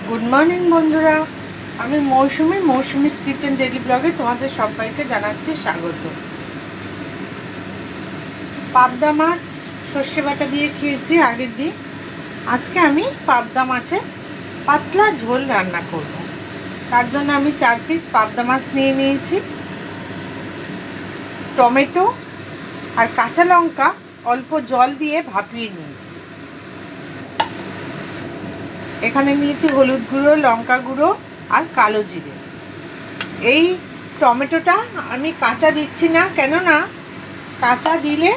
Good morning বন্ধুরা, আমি Mousumi's kitchen daily ব্লগে তোমাদের সবাইকে জানাচ্ছি স্বাগত। পাবদা মাছ সর্ষে বাটা দিয়ে খেয়েছি আগের দিন। আজকে আমি পাবদা মাছের পাতলা ঝোল রান্না করব। তার জন্য আমি 4 পিস পাবদা মাছ নিয়ে নিয়েছি। টমেটো আর কাঁচা লঙ্কা অল্প জল দিয়ে ভাপিয়ে নিয়েছি। এখানে নিয়েছি হলুদ গুঁড়ো, লঙ্কা গুঁড়ো আর কালো জিরে। এই টমেটোটা আমি কাঁচা দিচ্ছি না, কেননা কাঁচা দিলে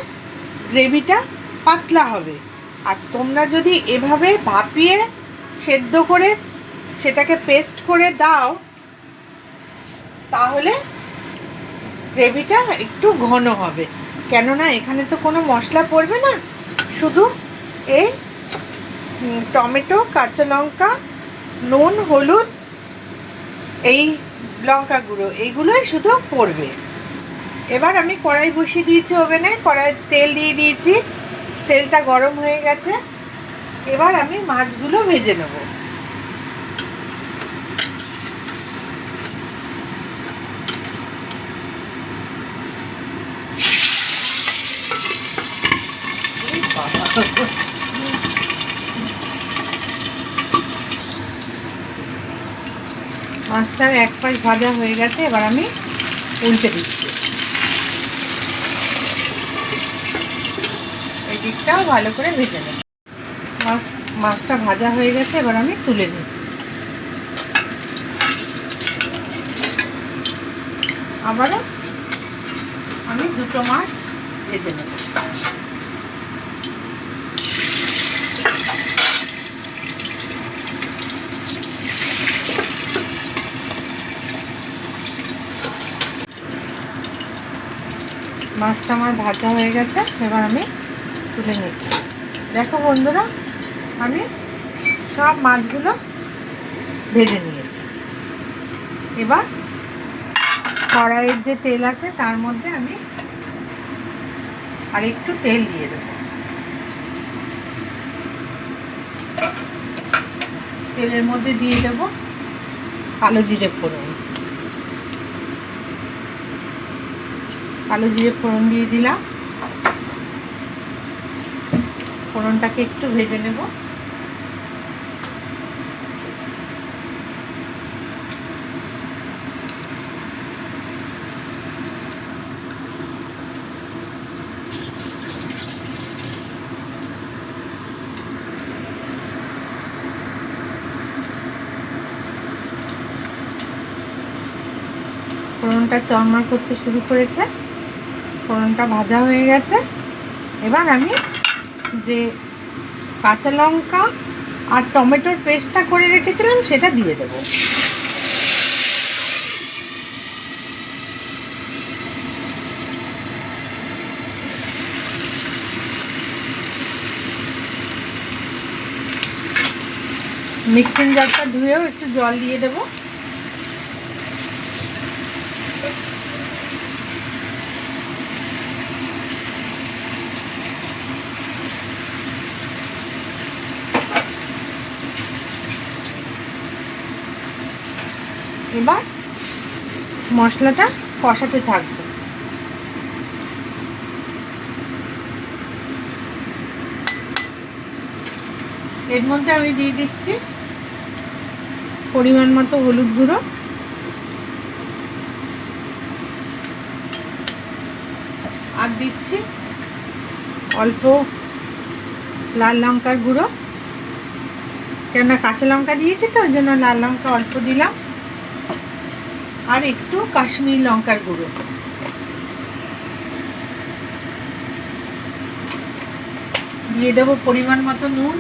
গ্রেভিটা পাতলা হবে। আর তোমরা যদি এভাবে ভাপিয়ে সেদ্ধ করে সেটাকে পেস্ট করে দাও, তাহলে গ্রেভিটা একটু ঘন হবে। কেননা এখানে তো কোনো মশলা পড়বে না, শুধু এই টমেটো, কাঁচা লঙ্কা, নুন, হলুদ, এই লঙ্কা গুঁড়ো, এইগুলোই শুধু পড়বে। এবার আমি কড়াই বসিয়ে দিয়েছি ওভেনে, কড়াই তেল দিয়ে দিয়েছি, তেলটা গরম হয়ে গেছে। এবার আমি মাছগুলো ভেজে নেব। মাছটার এক পাশ ভাজা হয়ে গেছে, এবার আমি উল্টে দিচ্ছি। এই দিকটাও ভালো করে ভেজে নেব। মাছটা ভাজা হয়ে গেছে, এবার আমি তুলে নিচ্ছি। আবারও আমি দুটো মাছ ভেজে নেব। মাছটা আমার ভাজা হয়ে গেছে, এবার আমি তুলে নিচ্ছি। দেখো বন্ধুরা, আমি সব মাছগুলো ভেজে নিয়েছি। এবার কড়াইয়ের যে তেল আছে তার মধ্যে আমি আর একটু তেল দিয়ে দেব। তেলের মধ্যে দিয়ে দেব কালো জিরে ফোড়ন। কালো জিরে ফোড়ন দিয়ে দিলাম। ফোড়নটাকে একটু ভেজে নেব। ফোড়নটা চরমার করতে শুরু করেছে, ফোড়নটা ভাজা হয়ে গেছে। এবার আমি যে কাঁচা লঙ্কা আর টমেটোর পেস্টটা করে রেখেছিলাম সেটা দিয়ে দেব। মিক্সিং জারটা ধুয়েও একটু জল দিয়ে দেব। এবার মশলাটা কষাতে থাকবে। এর মধ্যে আমি দিয়ে দিচ্ছি পরিমাণ মতো হলুদ গুঁড়ো, আর দিচ্ছি অল্প লাল লঙ্কার গুঁড়ো। কেননা কাঁচা লঙ্কা দিয়েছি তো, ওই জন্য লাল লঙ্কা অল্প দিলাম। আর একটু কাশ্মীরি লঙ্কার গুঁড়ো দিয়ে দেবো। পরিমাণ মতো নুন,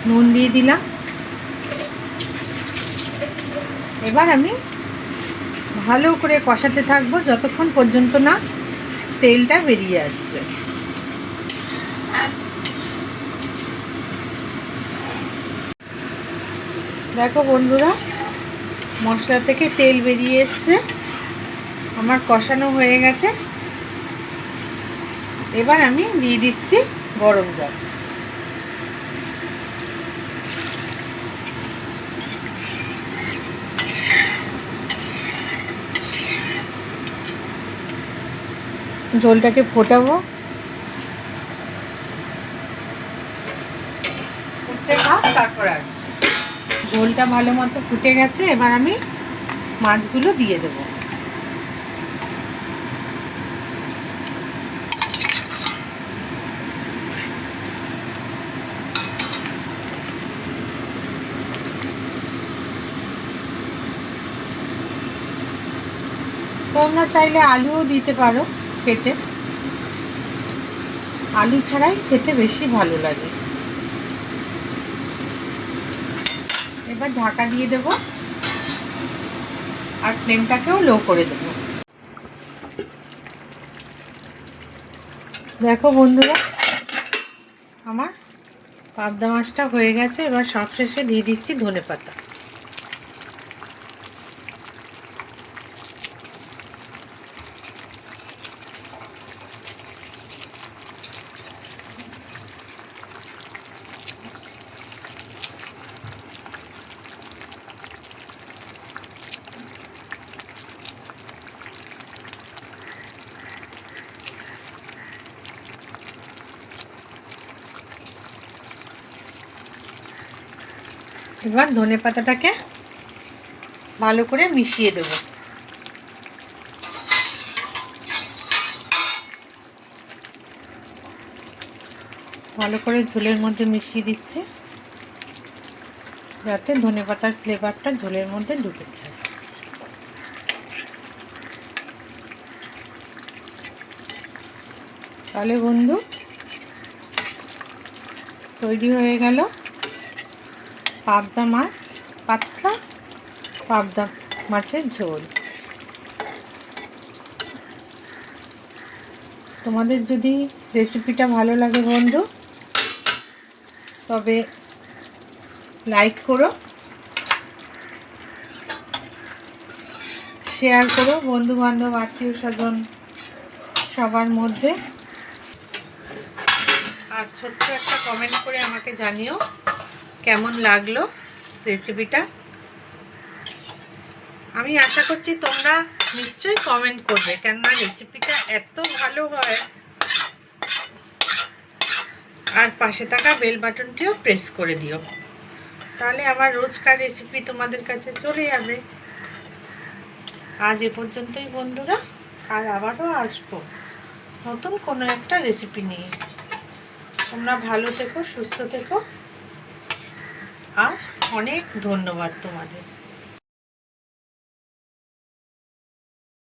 নুন দিয়ে দিলাম। এবার আমি ভালো করে কষাতে থাকবো যতক্ষণ পর্যন্ত না তেলটা বেরিয়ে আসছে। দেখো বন্ধুরা, মশলা থেকে তেল বেরিয়ে এসছে, আমার কষানো হয়ে গেছে। এবার আমি দিয়ে দিচ্ছি গরম জল। ঝোলটাকে ফোটাবো, ফুটতে থাক, তারপর আসছি। ঝোলটা ভালো মতো ফুটে গেছে, এবার আমি মাছগুলো দিয়ে দেবো। তোমরা চাইলে আলুও দিতে পারো কেটে, আলু ছাড়াই খেতে বেশি ভালো লাগে। এবার ঢাকা দিয়ে দেব আর ফ্লেমটাকেও লো করে দেব। দেখো বন্ধুরা, আমার পাবদা মাছটা হয়ে গেছে। এবার সবশেষে দিয়ে দিচ্ছি ধনেপাতা। এবার ধনেপাতাটাকে ভালো করে মিশিয়ে দেব। ভালো করে ঝোলের মধ্যে মিশিয়ে দিচ্ছি, যাতে ধনেপাতার ফ্লেভারটা ঝোলের মধ্যে ঢুকে যায়। তাহলে বন্ধু, তৈরি হয়ে গেল পাবদা মাছ, পাতলা পাবদা মাছের ঝোল। তোমাদের যদি রেসিপিটা ভালো লাগে বন্ধু, তবে লাইক করো, শেয়ার করো বন্ধু বান্ধব আত্মীয় স্বজন সবার মধ্যে, আর ছোট্ট একটা কমেন্ট করে আমাকে জানিও কেমন লাগলো রেসিপিটা। আমি আশা করছি তোমরা নিশ্চয়ই কমেন্ট করবে, কেননা রেসিপিটা এত ভালো হয়। আর পাশে থাকা বেল বাটনটিও প্রেস করে দিও, তাহলে আমার রোজকার রেসিপি তোমাদের কাছে চলে যাবে। আজ এ পর্যন্তই বন্ধুরা, আর আবারও আসবো নতুন কোনো একটা রেসিপি নিয়ে। তোমরা ভালো থেকো, সুস্থ থেকো, আর অনেক ধন্যবাদ তোমাদের।